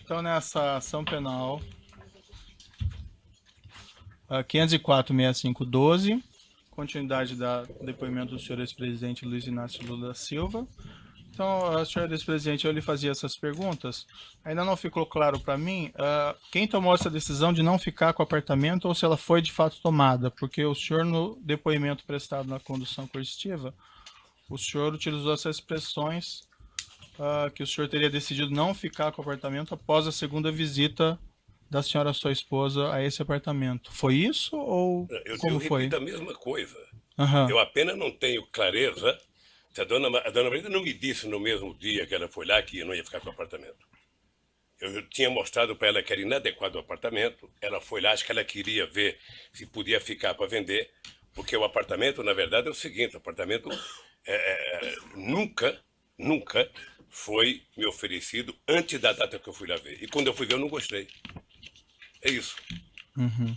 Então, nessa ação penal 504.6512, continuidade do depoimento do senhor ex-presidente Luiz Inácio Lula da Silva. Então, senhor ex-presidente, eu lhe fazia essas perguntas. Ainda não ficou claro para mim quem tomou essa decisão de não ficar com o apartamento ou se ela foi de fato tomada, porque o senhor, no depoimento prestado na condução coercitiva, o senhor utilizou essas expressões que o senhor teria decidido não ficar com o apartamento após a segunda visita da senhora, sua esposa, a esse apartamento. Foi isso ou como foi? Eu repito a mesma coisa. Uhum. Eu apenas não tenho clareza se a dona Marisa não me disse no mesmo dia que ela foi lá que eu não ia ficar com o apartamento. Eu tinha mostrado para ela que era inadequado o apartamento. Ela foi lá, acho que ela queria ver se podia ficar para vender, porque o apartamento, na verdade, é o seguinte: o apartamento nunca foi me oferecido antes da data que eu fui lá ver. E quando eu fui ver, eu não gostei. É isso. Uhum.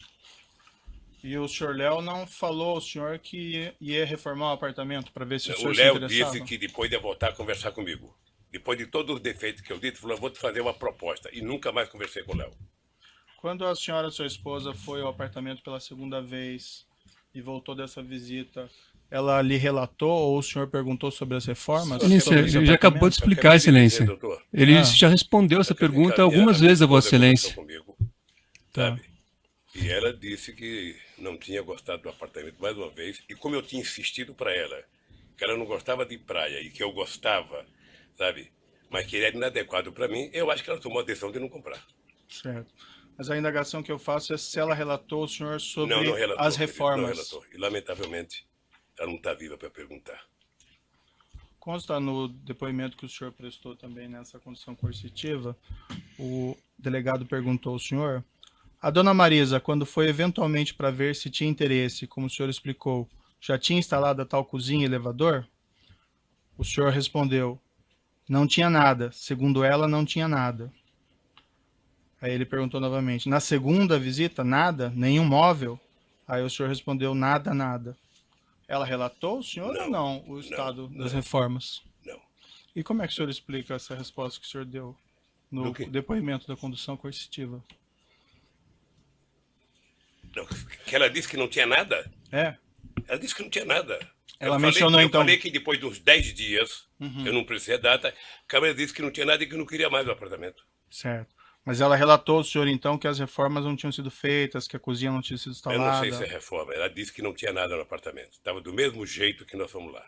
E o senhor Léo não falou ao senhor que ia reformar o apartamento para ver se o senhor se interessava? O Léo disse que depois ia voltar a conversar comigo. Depois de todos os defeitos que eu disse, falou: vou te fazer uma proposta. E nunca mais conversei com o Léo. Quando a senhora, sua esposa, foi ao apartamento pela segunda vez e voltou dessa visita, ela lhe relatou ou o senhor perguntou sobre as reformas? Ele já acabou de explicar, Excelência. Ele já respondeu essa pergunta algumas vezes a Vossa Excelência. Comigo, tá. Sabe? E ela disse que não tinha gostado do apartamento mais uma vez. E como eu tinha insistido para ela que ela não gostava de praia e que eu gostava, sabe? Mas que ele era inadequado para mim, eu acho que ela tomou a decisão de não comprar. Certo. Mas a indagação que eu faço é se ela relatou ao senhor sobre não relatou, as reformas. Não relatou. E, lamentavelmente, ela não está viva para perguntar. Consta no depoimento que o senhor prestou também nessa condição coercitiva, o delegado perguntou ao senhor: a dona Marisa, quando foi eventualmente para ver se tinha interesse, como o senhor explicou, já tinha instalado a tal cozinha e elevador? O senhor respondeu: não tinha nada. Segundo ela, não tinha nada. Aí ele perguntou novamente: na segunda visita, nada? Nenhum móvel? Aí o senhor respondeu: nada, nada. Ela relatou ao senhor ou não o estado das reformas? Não. E como é que o senhor explica essa resposta que o senhor deu no depoimento da condução coercitiva? Que ela disse que não tinha nada? É. Ela disse que não tinha nada. Ela mencionou então... Eu falei que depois dos 10 dias, eu não precisei a data, a Câmara disse que não tinha nada e que não queria mais o apartamento. Certo. Mas ela relatou ao senhor então que as reformas não tinham sido feitas, que a cozinha não tinha sido instalada? Eu não sei se é reforma. Ela disse que não tinha nada no apartamento. Estava do mesmo jeito que nós fomos lá.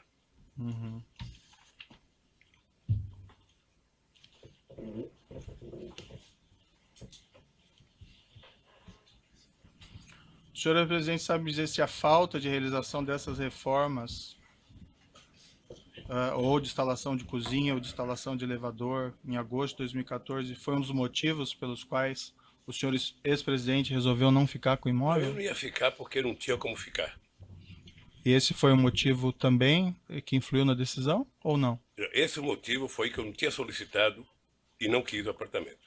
O senhor, presidente, sabe dizer se a falta de realização dessas reformas, ou de instalação de cozinha, ou de instalação de elevador, em agosto de 2014, foi um dos motivos pelos quais o senhor ex-presidente resolveu não ficar com o imóvel? Eu não ia ficar porque não tinha como ficar. E esse foi um motivo também que influiu na decisão, ou não? Esse motivo foi que eu não tinha solicitado e não quis o apartamento.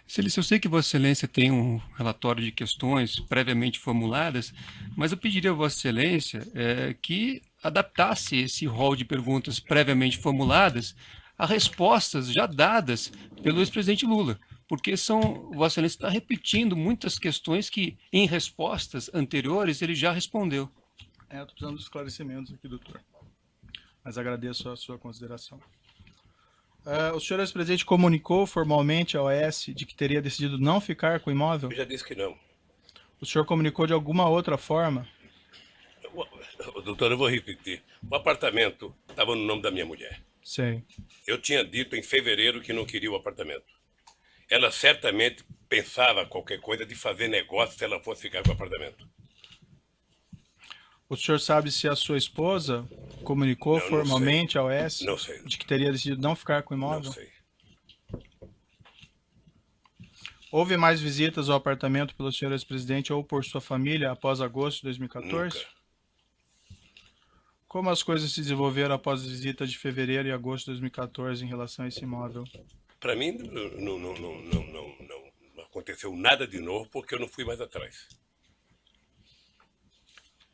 Excelência, eu sei que Vossa Excelência tem um relatório de questões previamente formuladas, mas eu pediria a Vossa Excelência que adaptasse esse rol de perguntas previamente formuladas a respostas já dadas pelo ex-presidente Lula, porque Vossa Excelência está repetindo muitas questões que, em respostas anteriores, ele já respondeu. Estou precisando de esclarecimentos aqui, doutor. Mas agradeço a sua consideração. O senhor ex-presidente comunicou formalmente ao OAS de que teria decidido não ficar com o imóvel? Eu já disse que não. O senhor comunicou de alguma outra forma? Doutor, eu vou repetir. O apartamento estava no nome da minha mulher. Sei. Eu tinha dito em fevereiro que não queria o apartamento. Ela certamente pensava qualquer coisa de fazer negócio se ela fosse ficar com o apartamento. O senhor sabe se a sua esposa comunicou formalmente ao OAS de que teria decidido não ficar com o imóvel? Não sei. Houve mais visitas ao apartamento pelo senhor ex-presidente ou por sua família após agosto de 2014? Nunca. Como as coisas se desenvolveram após as visitas de fevereiro e agosto de 2014 em relação a esse imóvel? Para mim, não aconteceu nada de novo porque eu não fui mais atrás.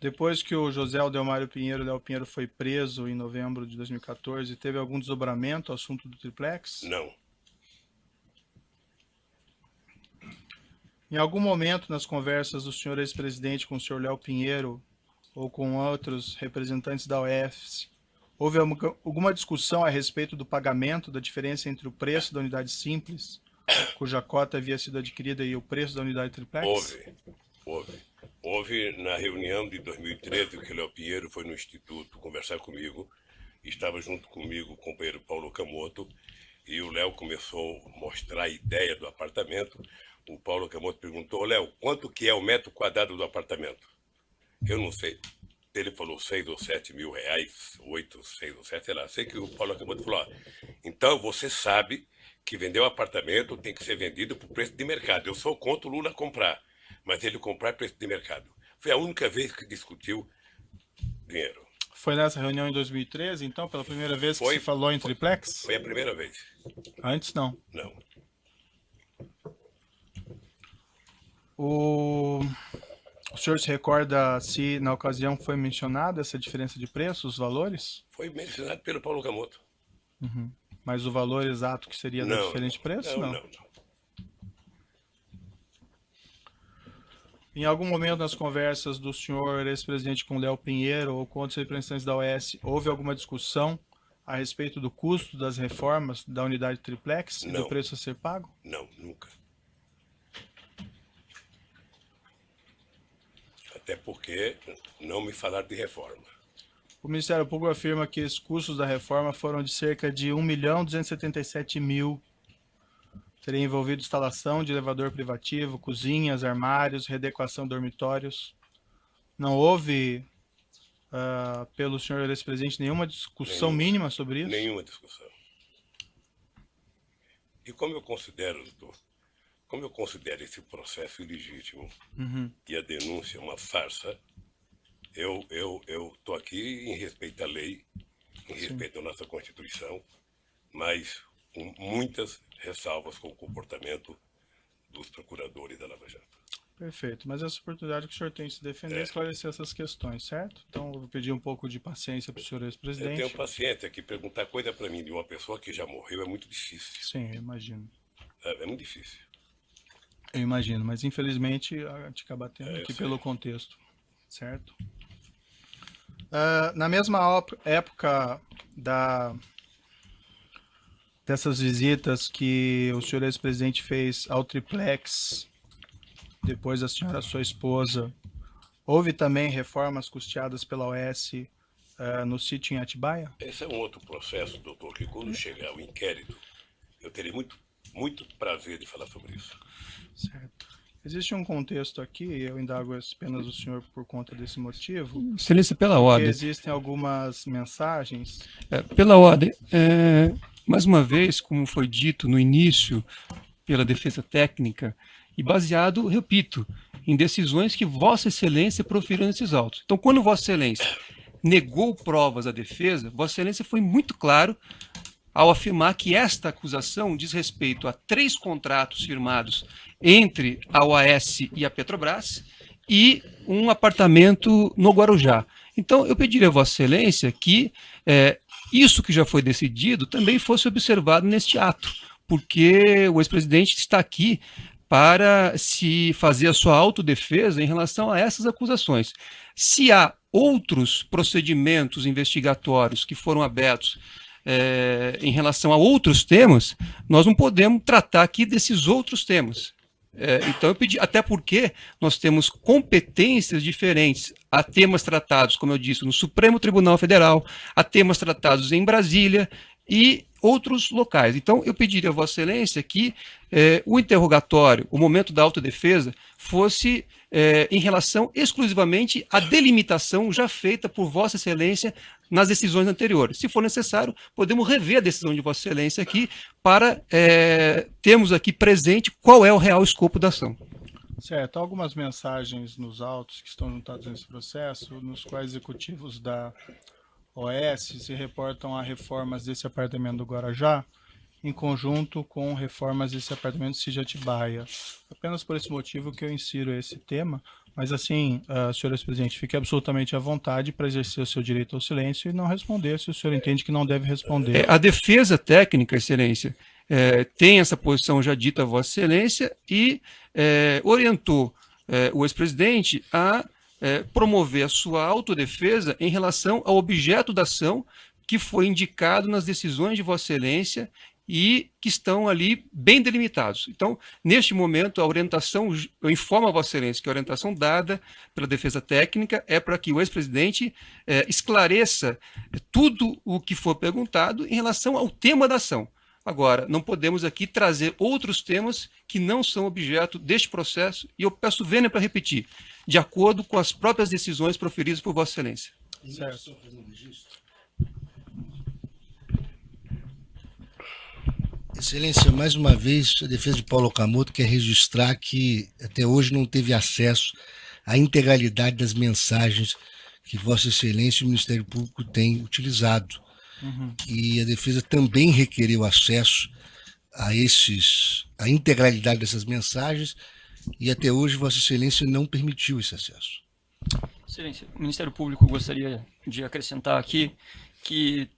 Depois que o José Aldelmário Pinheiro, Léo Pinheiro, foi preso em novembro de 2014, teve algum desdobramento ao assunto do triplex? Não. Em algum momento nas conversas do senhor ex-presidente com o senhor Léo Pinheiro ou com outros representantes da OES, houve alguma discussão a respeito do pagamento da diferença entre o preço da unidade simples, cuja cota havia sido adquirida, e o preço da unidade triplex? Houve na reunião de 2013 que o Léo Pinheiro foi no Instituto conversar comigo, estava junto comigo o companheiro Paulo Camoto, e o Léo começou a mostrar a ideia do apartamento. O Paulo Camoto perguntou: Léo, quanto que é o metro quadrado do apartamento? Eu não sei. Ele falou 6 ou 7 mil reais, 8, 6 ou 7, sei lá. Sei que o Paulo Camoto falou: então você sabe que vender um apartamento tem que ser vendido por preço de mercado. Eu sou contra o Lula comprar, mas ele comprar preço de mercado. Foi a única vez que discutiu dinheiro. Foi nessa reunião em 2013, então, pela primeira vez que se falou em triplex? Foi a primeira vez. Antes não? Não. O senhor se recorda se na ocasião foi mencionada essa diferença de preço, os valores? Foi mencionado pelo Paulo Camoto. Uhum. Mas o valor exato que seria da diferente preço? Não. Em algum momento nas conversas do senhor ex-presidente com Léo Pinheiro ou com outros representantes da OES, houve alguma discussão a respeito do custo das reformas da unidade triplex e do preço a ser pago? Não, nunca. Até porque não me falaram de reforma. O Ministério Público afirma que os custos da reforma foram de cerca de 1.277.000. Teria envolvido instalação de elevador privativo, cozinhas, armários, readequação de dormitórios. Não houve, pelo senhor ex-presidente, nenhuma discussão mínima sobre isso? Nenhuma discussão. E como eu considero, doutor, esse processo ilegítimo e a denúncia uma farsa, eu estou aqui em respeito à lei, em respeito à nossa Constituição, mas com muitas ressalvas com o comportamento dos procuradores da Lava Jato. Perfeito, mas essa oportunidade que o senhor tem de se defender e esclarecer essas questões, certo? Então, eu vou pedir um pouco de paciência para o senhor ex-presidente. Eu tenho paciência, que perguntar coisa para mim de uma pessoa que já morreu é muito difícil. Sim, eu imagino. É muito difícil. Eu imagino, mas infelizmente a gente acaba tendo aqui pelo contexto, certo? Na mesma época dessas visitas que o senhor ex-presidente fez ao triplex, depois da senhora sua esposa, houve também reformas custeadas pela OES no sítio em Atibaia? Esse é um outro processo, doutor, que quando chegar o inquérito, eu terei muito prazer de falar sobre isso. Certo. Existe um contexto aqui, eu indago apenas o senhor por conta desse motivo. Excelência, pela ordem. Existem algumas mensagens. Pela ordem, mais uma vez, como foi dito no início pela defesa técnica, e baseado, repito, em decisões que Vossa Excelência proferiu nesses autos. Então, quando Vossa Excelência negou provas à defesa, Vossa Excelência foi muito claro ao afirmar que esta acusação diz respeito a 3 contratos firmados entre a OAS e a Petrobras e um apartamento no Guarujá. Então, eu pediria a Vossa Excelência que isso que já foi decidido também fosse observado neste ato, porque o ex-presidente está aqui para se fazer a sua autodefesa em relação a essas acusações. Se há outros procedimentos investigatórios que foram abertos em relação a outros temas, nós não podemos tratar aqui desses outros temas. Então eu pedi, até porque nós temos competências diferentes. Há temas tratados, como eu disse, no Supremo Tribunal Federal, há temas tratados em Brasília e outros locais. Então eu pediria a Vossa Excelência que o interrogatório, o momento da autodefesa, fosse em relação exclusivamente à delimitação já feita por Vossa Excelência nas decisões anteriores. Se for necessário, podemos rever a decisão de Vossa Excelência aqui para termos aqui presente qual é o real escopo da ação. Certo. Há algumas mensagens nos autos que estão juntados nesse processo, nos quais executivos da OAS se reportam a reformas desse apartamento do Guarujá em conjunto com reformas desse apartamento Sítio Atibaia. Apenas por esse motivo que eu insiro esse tema, mas assim, senhor ex-presidente, fique absolutamente à vontade para exercer o seu direito ao silêncio e não responder se o senhor entende que não deve responder. A defesa técnica, excelência, tem essa posição já dita a Vossa Excelência e orientou o ex-presidente a promover a sua autodefesa em relação ao objeto da ação que foi indicado nas decisões de Vossa Excelência e que estão ali bem delimitados. Então, neste momento, a orientação, eu informo a Vossa Excelência que a orientação dada pela defesa técnica é para que o ex-presidente esclareça tudo o que for perguntado em relação ao tema da ação. Agora, não podemos aqui trazer outros temas que não são objeto deste processo, e eu peço vênia para repetir, de acordo com as próprias decisões proferidas por Vossa Excelência. Certo. Excelência, mais uma vez, a defesa de Paulo Okamoto quer registrar que até hoje não teve acesso à integralidade das mensagens que Vossa Excelência e o Ministério Público têm utilizado. E a defesa também requereu acesso a integralidade dessas mensagens e até hoje Vossa Excelência não permitiu esse acesso. Excelência, o Ministério Público gostaria de acrescentar aqui que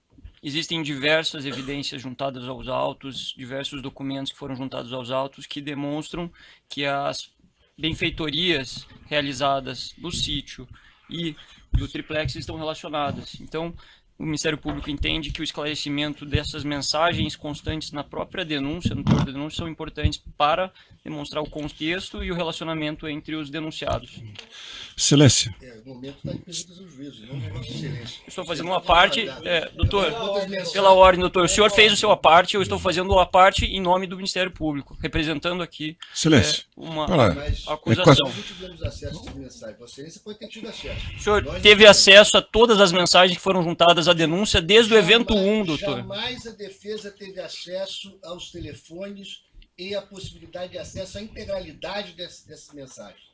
existem diversas evidências juntadas aos autos, diversos documentos que foram juntados aos autos que demonstram que as benfeitorias realizadas no sítio e do triplex estão relacionadas. Então, o Ministério Público entende que o esclarecimento dessas mensagens constantes na própria denúncia, no teor da denúncia, são importantes para demonstrar o contexto e o relacionamento entre os denunciados. Excelência. O momento está em perguntas ao juízo, não Vossa Excelência. Estou fazendo uma parte, doutor, pela ordem, doutor, o senhor fez o seu parte, eu estou fazendo a parte em nome do Ministério Público, representando aqui Excelência. uma Mas acusação. nós não tivemos acesso a essas mensagens. Vossa Excelência pode ter tido acesso. O senhor teve acesso a todas as mensagens que foram juntadas à denúncia desde o evento 1, doutor. Jamais a defesa teve acesso aos telefones e a possibilidade de acesso à integralidade dessas mensagens.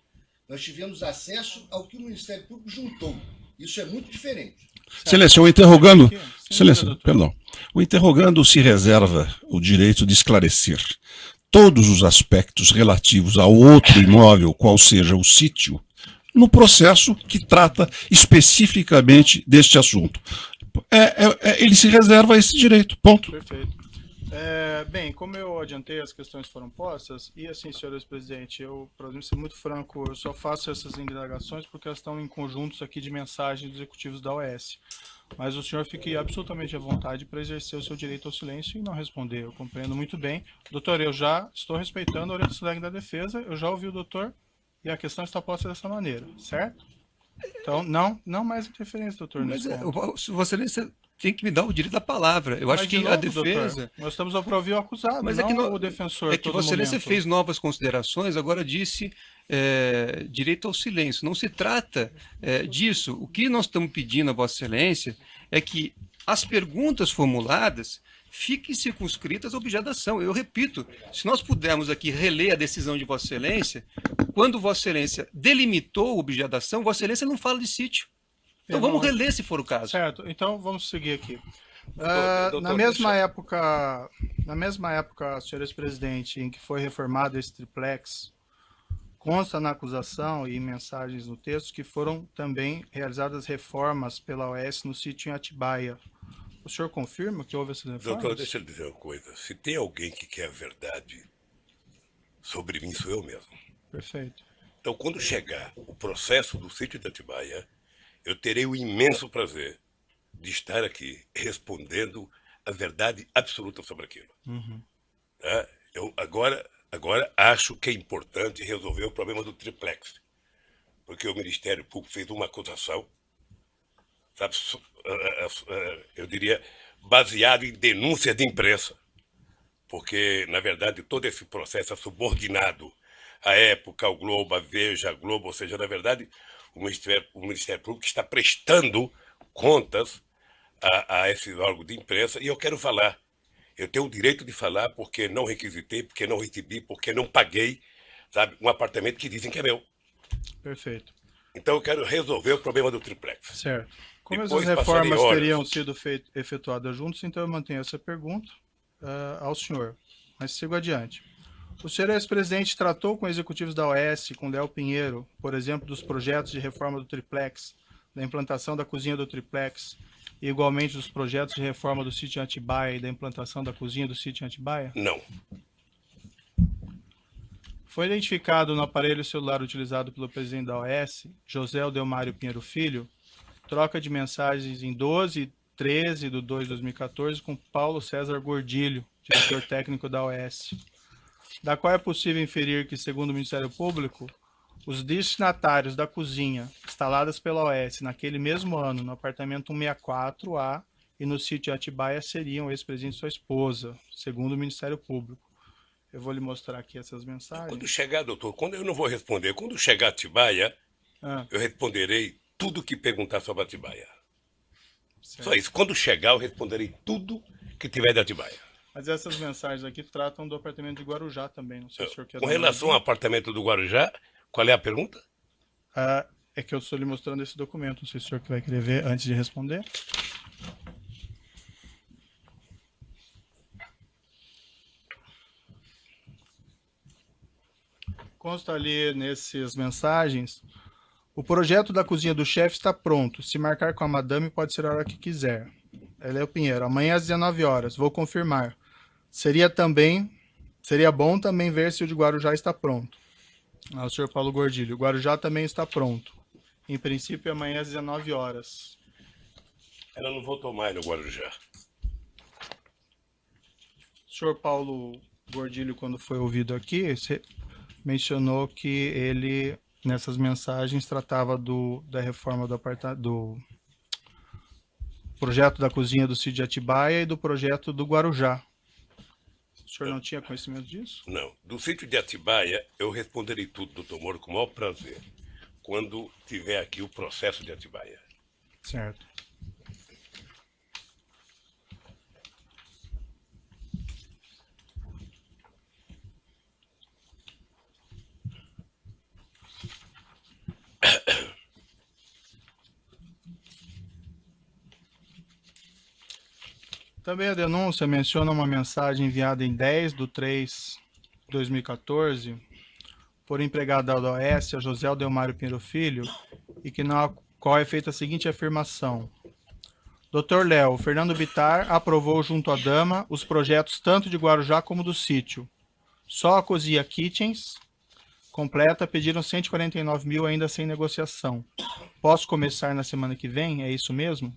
Nós tivemos acesso ao que o Ministério Público juntou. Isso é muito diferente. Excelência, o interrogando. Excelência, perdão. O interrogando se reserva o direito de esclarecer todos os aspectos relativos ao outro imóvel, qual seja o sítio, no processo que trata especificamente deste assunto. Ele se reserva esse direito, ponto. Perfeito. Bem, como eu adiantei, as questões foram postas, e assim, senhor ex-presidente, eu, para ser muito franco, eu só faço essas indagações porque elas estão em conjuntos aqui de mensagens dos executivos da OAS. Mas o senhor fique absolutamente à vontade para exercer o seu direito ao silêncio e não responder. Eu compreendo muito bem. Doutor, eu já estou respeitando a orientação da defesa, eu já ouvi o doutor, e a questão está posta dessa maneira, certo? Então, não mais interferência, doutor. Mas Vossa Excelência tem que me dar o direito da palavra. Eu acho que a defesa... Doutor, nós estamos a ouvir o acusado, mas não o defensor. É que Vossa Excelência fez novas considerações, agora disse direito ao silêncio. Não se trata disso. O que nós estamos pedindo a Vossa Excelência é que as perguntas formuladas fiquem circunscritas ao objeto da ação. Eu repito, se nós pudermos aqui reler a decisão de Vossa Excelência, quando Vossa Excelência delimitou o objeto da ação, Vossa Excelência não fala de sítio. Então vamos reler se for o caso. Certo, então vamos seguir aqui. Doutor, na mesma época, senhor ex-presidente, em que foi reformado esse triplex, consta na acusação e em mensagens no texto que foram também realizadas reformas pela OAS no sítio em Atibaia. O senhor confirma que houve essas reformas? Doutor, deixa eu dizer uma coisa. Se tem alguém que quer a verdade sobre mim, sou eu mesmo. Perfeito. Então, quando chegar o processo do sítio de Atibaia, eu terei o imenso prazer de estar aqui respondendo a verdade absoluta sobre aquilo. Tá? Eu agora acho que é importante resolver o problema do triplex, porque o Ministério Público fez uma acusação, sabe, eu diria, baseado em denúncias de imprensa, porque, na verdade, todo esse processo é subordinado à época, ao Globo, à Veja, à Globo, ou seja, na verdade, o Ministério Público está prestando contas a esse órgão de imprensa, e eu quero falar. Eu tenho o direito de falar porque não requisitei, porque não recebi, porque não paguei, sabe, um apartamento que dizem que é meu. Perfeito. Então eu quero resolver o problema do triplex. Certo. Como Depois essas reformas passarem horas. teriam sido efetuadas juntos, então eu mantenho essa pergunta. ao senhor, mas sigo adiante. O senhor ex-presidente tratou com executivos da OAS, com Léo Pinheiro, por exemplo, dos projetos de reforma do triplex, da implantação da cozinha do triplex, e igualmente dos projetos de reforma do sítio em Atibaia e da implantação da cozinha do sítio em Atibaia? Não. Foi identificado no aparelho celular utilizado pelo presidente da OAS, José Odelmário Pinheiro Filho, troca de mensagens em 12 e 13 de 2 de 2014 com Paulo César Gordilho, diretor técnico da OAS, da qual é possível inferir que, segundo o Ministério Público, os destinatários da cozinha instaladas pela OAS naquele mesmo ano no apartamento 164A e no sítio Atibaia seriam o ex-presidente e sua esposa, segundo o Ministério Público. Eu vou lhe mostrar aqui essas mensagens. Quando chegar, doutor, eu não vou responder. Quando chegar Atibaia, eu responderei tudo que perguntar sobre Atibaia. Certo. Só isso. Quando chegar, eu responderei tudo que tiver de Atibaia. Mas essas mensagens aqui tratam do apartamento de Guarujá também. Não sei se o senhor quer Com dar uma relação ao olhadinha. apartamento do Guarujá, qual é a pergunta? É que eu estou lhe mostrando esse documento. Não sei se o senhor vai querer ver antes de responder. Consta ali nessas mensagens: o projeto da cozinha do chefe está pronto. Se marcar com a madame, pode ser a hora que quiser. Léo Pinheiro, amanhã às 19 horas. Vou confirmar. Seria bom também ver se o de Guarujá está pronto. O senhor Paulo Gordilho, o Guarujá também está pronto. Em princípio, amanhã às 19 horas. Ela não voltou mais no Guarujá. O senhor Paulo Gordilho, quando foi ouvido aqui, mencionou que ele, nessas mensagens, tratava da reforma do projeto da cozinha do sítio de Atibaia e do projeto do Guarujá. O senhor não tinha conhecimento disso? Não. Do sítio de Atibaia, eu responderei tudo, doutor Moro, com o maior prazer, quando tiver aqui o processo de Atibaia. Certo. Também a denúncia menciona uma mensagem enviada em 10/3/2014 por empregado da OAS, a José Odelmário Pinheiro Filho, e que na qual é feita a seguinte afirmação: Dr. Léo, Fernando Bittar aprovou junto à dama os projetos tanto de Guarujá como do sítio. Só a cozinha Kitchens completa pediram 149 mil ainda sem negociação. Posso começar na semana que vem? É isso mesmo?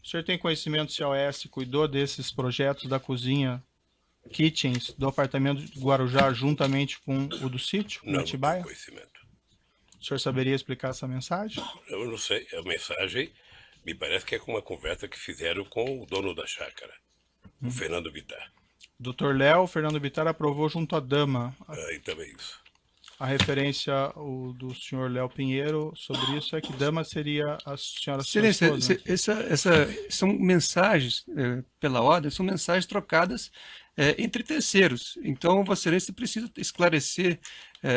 O senhor tem conhecimento se a OAS cuidou desses projetos da cozinha Kitchens do apartamento de Guarujá juntamente com o do sítio, Não, não Atibaia? tenho conhecimento. O senhor saberia explicar essa mensagem? Eu não sei. A mensagem me parece que é com uma conversa que fizeram com o dono da chácara, o Fernando Bittar. Dr. Léo, Fernando Bittar aprovou junto à dama. E também isso. A referência do senhor Léo Pinheiro sobre isso é que dama seria a senhora sua Excelência, esposa, né? são mensagens, pela ordem, são mensagens trocadas entre terceiros. Então, Vossa Excelência precisa esclarecer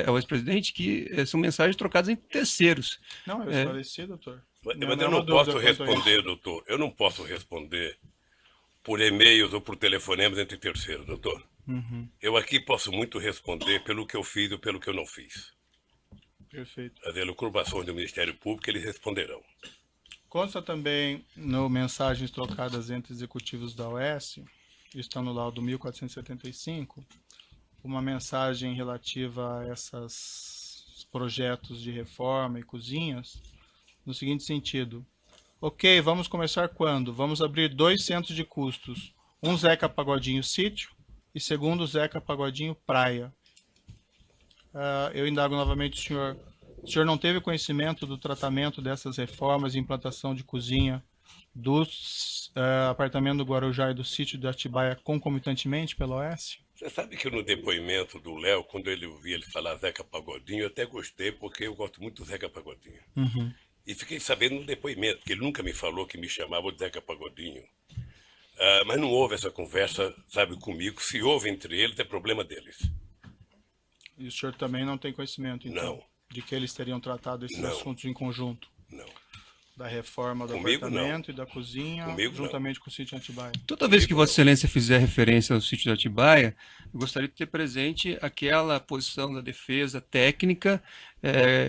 ao ex-presidente que são mensagens trocadas entre terceiros. Não, eu esclareci, doutor. Mas eu não posso responder, doutor. Eu não posso responder por e-mails ou por telefonemas entre terceiros, doutor. Uhum. Eu aqui posso muito responder pelo que eu fiz ou pelo que eu não fiz. Perfeito. As elucubrações do Ministério Público, eles responderão. Consta também no mensagens trocadas entre executivos da OAS, está no laudo 1475, uma mensagem relativa a esses projetos de reforma e cozinhas, no seguinte sentido: ok, vamos começar quando? Vamos abrir 2 centros de custos, um Zeca Pagodinho Sítio e segundo Zeca Pagodinho Praia. Eu indago novamente o senhor não teve conhecimento do tratamento dessas reformas e implantação de cozinha dos apartamentos do Guarujá e do sítio de Atibaia concomitantemente pela OAS? Você sabe que no depoimento do Léo, quando ele ouvi ele falar Zeca Pagodinho, eu até gostei, porque eu gosto muito do Zeca Pagodinho. Uhum. E fiquei sabendo no depoimento, que ele nunca me falou que me chamava de Zeca Pagodinho. Mas não houve essa conversa, sabe, comigo. Se houve entre eles, é problema deles. E o senhor também não tem conhecimento, então, Não. de que eles teriam tratado esses Não. assuntos em conjunto? Não. da reforma do Comigo, apartamento e da cozinha, Comigo, juntamente com o sítio Atibaia. Toda vez que Vossa Excelência fizer referência ao sítio de Atibaia, eu gostaria de ter presente aquela posição da defesa técnica,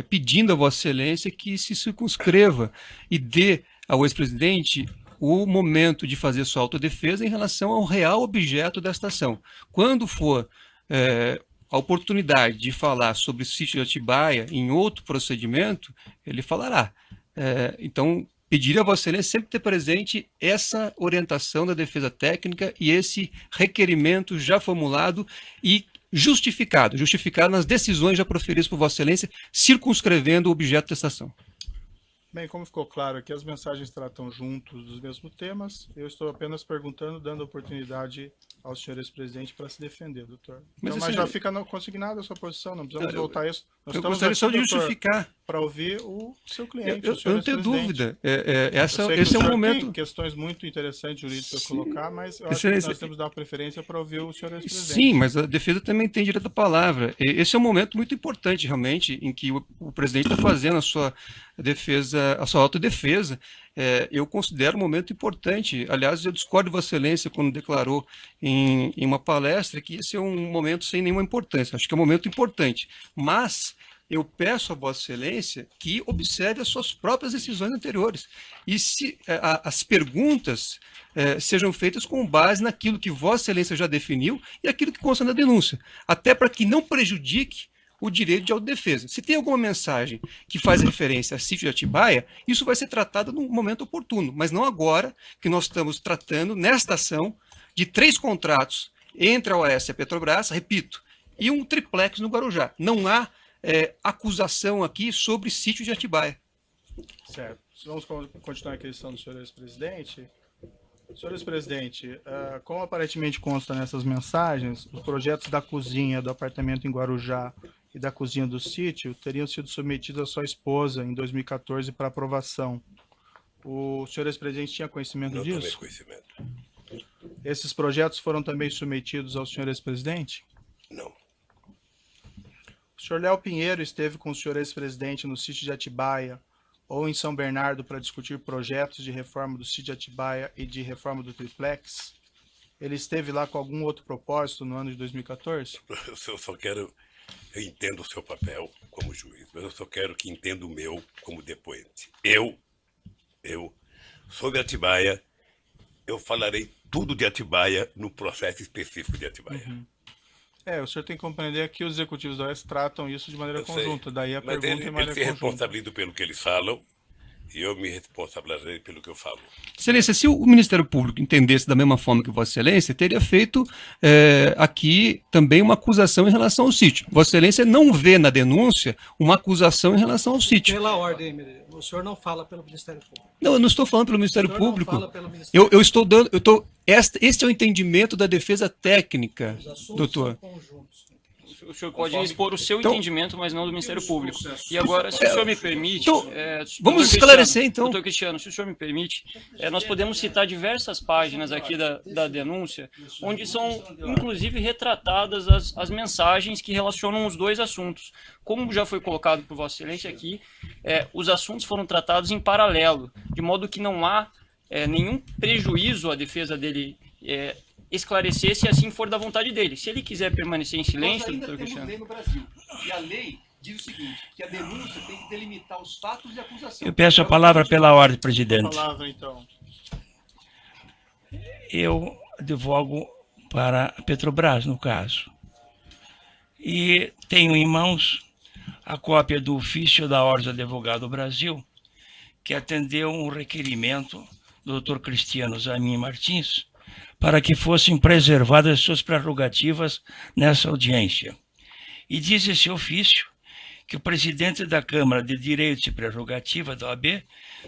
pedindo a Vossa Excelência que se circunscreva e dê ao ex-presidente o momento de fazer sua autodefesa em relação ao real objeto desta ação. Quando for a oportunidade de falar sobre o sítio de Atibaia em outro procedimento, ele falará. Então, pediria a Vossa Excelência sempre ter presente essa orientação da defesa técnica e esse requerimento já formulado e justificado nas decisões já proferidas por Vossa Excelência, circunscrevendo o objeto dessa ação. Bem, como ficou claro aqui, as mensagens tratam juntos dos mesmos temas. Eu estou apenas perguntando, dando oportunidade ao senhor ex-presidente para se defender, doutor. Mas já fica consignada a sua posição, não precisamos voltar a isso. Eu gostaria só de justificar. Para ouvir o seu cliente, eu não tenho dúvida. Esse é um momento... Tem questões muito interessantes jurídicas para colocar, mas eu acho que nós temos que dar preferência para ouvir o senhor ex-presidente. Sim, mas a defesa também tem direito à palavra. Esse é um momento muito importante, realmente, em que o presidente está fazendo a sua defesa, a sua autodefesa. Eu considero um momento importante. Aliás, eu discordo de Vossa Excelência quando declarou em uma palestra que esse é um momento sem nenhuma importância. Acho que é um momento importante. Mas eu peço a Vossa Excelência que observe as suas próprias decisões anteriores. E se as perguntas sejam feitas com base naquilo que Vossa Excelência já definiu e aquilo que consta na denúncia. Até para que não prejudique o direito de autodefesa. Se tem alguma mensagem que faz referência a sítio de Atibaia, isso vai ser tratado num momento oportuno, mas não agora que nós estamos tratando, nesta ação, de 3 contratos entre a OAS e a Petrobras, repito, e um triplex no Guarujá. Não há acusação aqui sobre sítio de Atibaia. Certo. Vamos continuar a questão do senhor ex-presidente. Senhor ex-presidente, como aparentemente consta nessas mensagens, os projetos da cozinha do apartamento em Guarujá e da cozinha do sítio teriam sido submetidos à sua esposa em 2014 para aprovação. O senhor ex-presidente tinha conhecimento disso? Não tomei conhecimento. Esses projetos foram também submetidos ao senhor ex-presidente? Não. O senhor Léo Pinheiro esteve com o senhor ex-presidente no sítio de Atibaia ou em São Bernardo para discutir projetos de reforma do sítio de Atibaia e de reforma do triplex? Ele esteve lá com algum outro propósito no ano de 2014? Eu só quero... Eu entendo o seu papel como juiz, mas eu só quero que entenda o meu como depoente. Eu, sobre Atibaia, eu falarei tudo de Atibaia no processo específico de Atibaia. Uhum. O senhor tem que compreender que os executivos da OAS tratam isso de maneira conjunta. Daí a pergunta em maneira eles se responsabilizam pelo que eles falam e eu me responsabilizei pelo que eu falo. Excelência, se o Ministério Público entendesse da mesma forma que Vossa Excelência, teria feito aqui também uma acusação em relação ao sítio. Vossa Excelência não vê na denúncia uma acusação em relação ao sítio. Pela ordem, o senhor não fala pelo Ministério Público. Não, eu não estou falando pelo Ministério Público. Não fala pelo Ministério Eu estou dando... Este é o entendimento da defesa técnica, doutor. São conjuntos. O senhor pode expor o seu entendimento, mas não do Ministério Público. E agora, se o senhor me permite... vamos esclarecer, então. Doutor Cristiano, se o senhor me permite, nós podemos citar diversas páginas aqui da denúncia, onde são, inclusive, retratadas as mensagens que relacionam os dois assuntos. Como já foi colocado por Vossa Excelência aqui, os assuntos foram tratados em paralelo, de modo que não há nenhum prejuízo à defesa dele esclarecer se assim for da vontade dele. Se ele quiser permanecer em silêncio, doutor Cristiano... Lei no Brasil. E a lei diz o seguinte, que a denúncia tem que delimitar os fatos de acusação. Eu peço a palavra pela ordem, presidente. Palavra, então. Eu advogo para a Petrobras, no caso. E tenho em mãos a cópia do ofício da Ordem do Advogado Brasil, que atendeu um requerimento do Dr. Cristiano Zamin Martins, para que fossem preservadas suas prerrogativas nessa audiência. E diz esse ofício que o presidente da Câmara de Direitos e Prerrogativa da OAB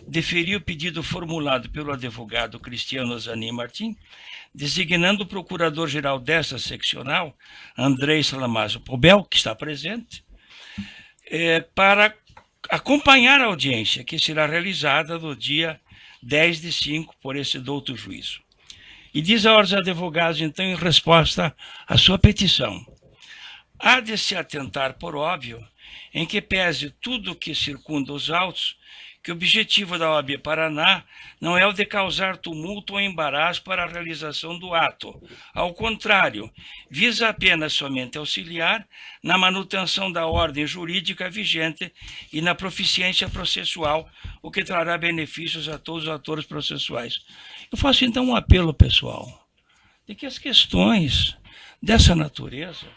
deferiu o pedido formulado pelo advogado Cristiano Zanin Martins, designando o procurador-geral dessa seccional, Andrei Salamazo Pobel, que está presente, para acompanhar a audiência, que será realizada no dia 10/5 por esse douto juízo. E diz a Ordem dos Advogados, então, em resposta à sua petição: há de se atentar, por óbvio, em que pese tudo o que circunda os autos, que o objetivo da OAB Paraná não é o de causar tumulto ou embaraço para a realização do ato. Ao contrário, visa apenas somente auxiliar na manutenção da ordem jurídica vigente e na proficiência processual, o que trará benefícios a todos os atores processuais. Eu faço então um apelo, pessoal, de que as questões dessa natureza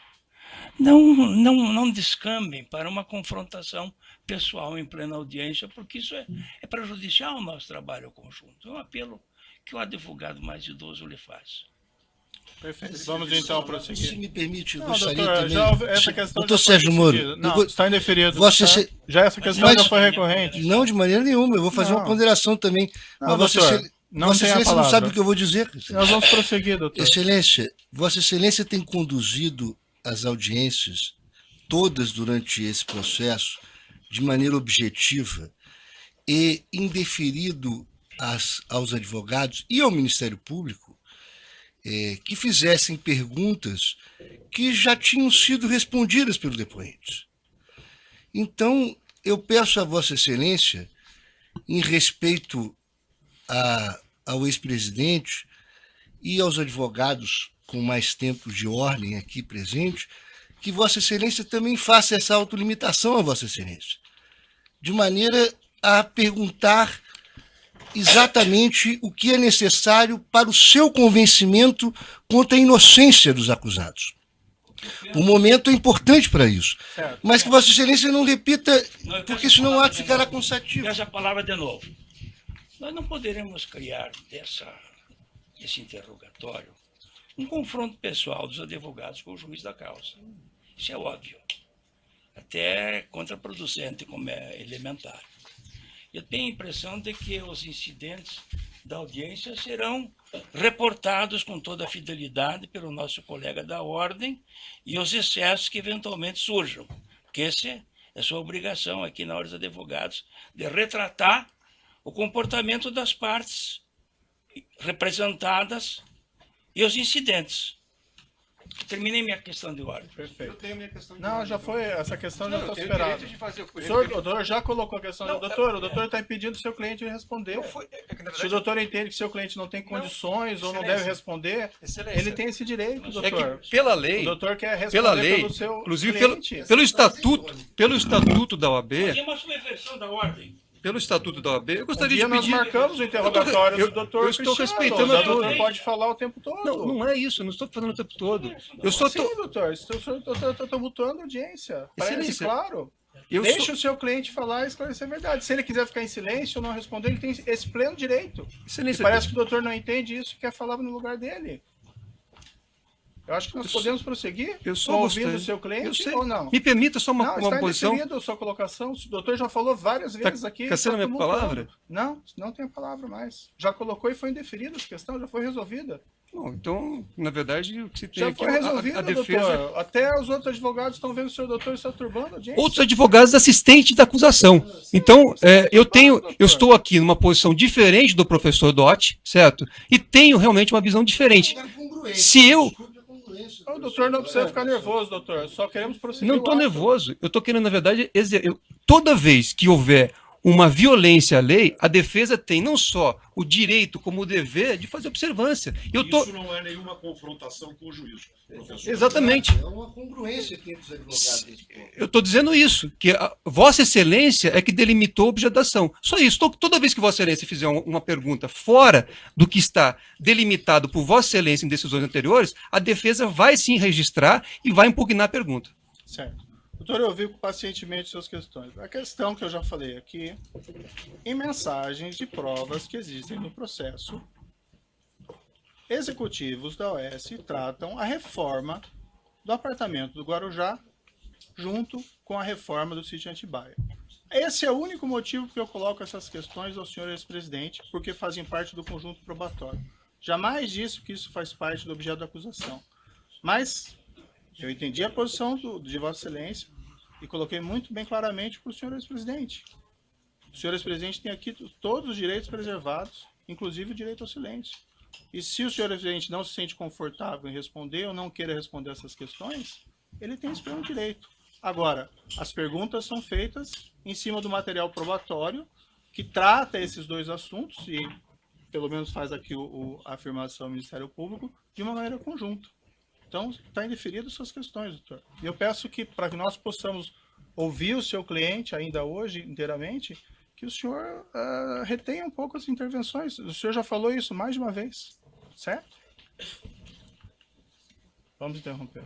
não descambem para uma confrontação pessoal em plena audiência, porque isso é prejudicial ao nosso trabalho conjunto. É um apelo que o advogado mais idoso lhe faz. Perfeito. Vamos então prosseguir. Se me permite, eu Não, gostaria doutor, também... essa questão Doutor já foi Sérgio Moro, decidida. Não, está indeferido. Vossa tá? Exce- Já essa questão Mas- já foi recorrente. Não, de maneira nenhuma, eu vou fazer uma Não. ponderação também. Não, Mas Vossa doutor, Excel- não Vossa tem a Excelência não palavra. sabe o que eu vou dizer. Nós vamos prosseguir, doutor. Excelência, Vossa Excelência tem conduzido as audiências todas durante esse processo de maneira objetiva e indeferido aos advogados e ao Ministério Público que fizessem perguntas que já tinham sido respondidas pelos depoentes. Então, eu peço a Vossa Excelência, em respeito ao ex-presidente e aos advogados com mais tempo de ordem aqui presente, que Vossa Excelência também faça essa autolimitação a Vossa Excelência, de maneira a perguntar exatamente o que é necessário para o seu convencimento quanto à inocência dos acusados. O momento é importante para isso. Certo. Mas que Vossa Excelência não repita, porque senão o ato ficará cansativo. Essa palavra de novo. Nós não poderemos criar desse interrogatório um confronto pessoal dos advogados com o juiz da causa. Isso é óbvio. Até contraproducente, como é elementar. Eu tenho a impressão de que os incidentes da audiência serão reportados com toda a fidelidade pelo nosso colega da ordem e os excessos que eventualmente surjam. Porque essa é sua obrigação aqui na Ordem dos Advogados, de retratar o comportamento das partes representadas e os incidentes. Terminei minha questão de ordem. Perfeito. Eu tenho a minha questão de Não, ordem. já foi, essa questão já Não, foi eu tenho superada. direito de fazer O doutor já colocou a questão Não, do doutor. O doutor está impedindo o seu cliente de responder. Não foi, é que, na Se verdade, o doutor entende que seu cliente não tem condições ou não Excelência. deve responder, Excelência. ele tem esse direito, é doutor. que pela O lei, doutor quer responder pela lei, pelo seu inclusive cliente. pelo estatuto da OAB, Mas é uma subversão da ordem. pelo estatuto da OAB, eu Um gostaria dia de nós pedir. marcamos o interrogatório eu- do doutor eu estou Cristiano. respeitando O a doutor tudo. pode falar o tempo todo. Não é isso, eu não estou falando o tempo todo. Eu só Sim, tô, doutor, estou tumultuando a audiência. Parece Excelência, claro. eu Deixe sou- o seu cliente falar e esclarecer a verdade. Se ele quiser ficar em silêncio ou não responder, ele tem esse pleno direito. E Excelência, parece que o doutor não entende isso e quer falar no lugar dele. Eu acho que nós podemos prosseguir eu só ouvindo gostaria- o seu eu cliente sei. ou não. Me permita só Não, uma está posição. indeferida a sua colocação. O doutor já falou várias vezes aqui. caçando está a minha tumultuando. palavra? Não tem a palavra mais. Já colocou e foi indeferida essa questão, já foi resolvida. Bom, então, na verdade, o que você tem Já aqui foi é resolvido, a defesa. doutor. Até os outros advogados estão vendo o seu doutor está turbando a audiência. Outros advogados assistentes da acusação. Então, eu estou aqui numa posição diferente do professor Dotti, certo? E tenho realmente uma visão diferente. Se eu O doutor não precisa ficar nervoso, doutor. Só queremos prosseguir. não o estou ato. nervoso, eu estou querendo, na verdade, toda vez que houver uma violência à lei, a defesa tem não só o direito, como o dever de fazer observância. Isso não é nenhuma confrontação com o juiz, professor. Exatamente. É uma congruência entre os advogados. Eu estou dizendo isso, que a Vossa Excelência é que delimitou a objeto da ação. Só isso. Toda vez que Vossa Excelência fizer uma pergunta fora do que está delimitado por Vossa Excelência em decisões anteriores, a defesa vai sim registrar e vai impugnar a pergunta. Certo. Doutor, eu ouvi pacientemente suas questões. A questão que eu já falei aqui, em mensagens de provas que existem no processo, executivos da OS tratam a reforma do apartamento do Guarujá junto com a reforma do sítio Atibaia. Esse é o único motivo que eu coloco essas questões ao senhor ex-presidente, porque fazem parte do conjunto probatório. Jamais disse que isso faz parte do objeto da acusação. Mas eu entendi a posição de Vossa Excelência e coloquei muito bem claramente para o senhor ex-presidente. O senhor ex-presidente tem aqui todos os direitos preservados, inclusive o direito ao silêncio. E se o senhor ex-presidente não se sente confortável em responder ou não queira responder essas questões, ele tem esse pleno direito. Agora, as perguntas são feitas em cima do material probatório que trata esses dois assuntos e, pelo menos, faz aqui a afirmação do Ministério Público de uma maneira conjunta. Então, está indeferido suas questões, doutor. E eu peço que, para que nós possamos ouvir o seu cliente ainda hoje inteiramente, que o senhor retenha um pouco as intervenções. O senhor já falou isso mais de uma vez, certo? Vamos interromper.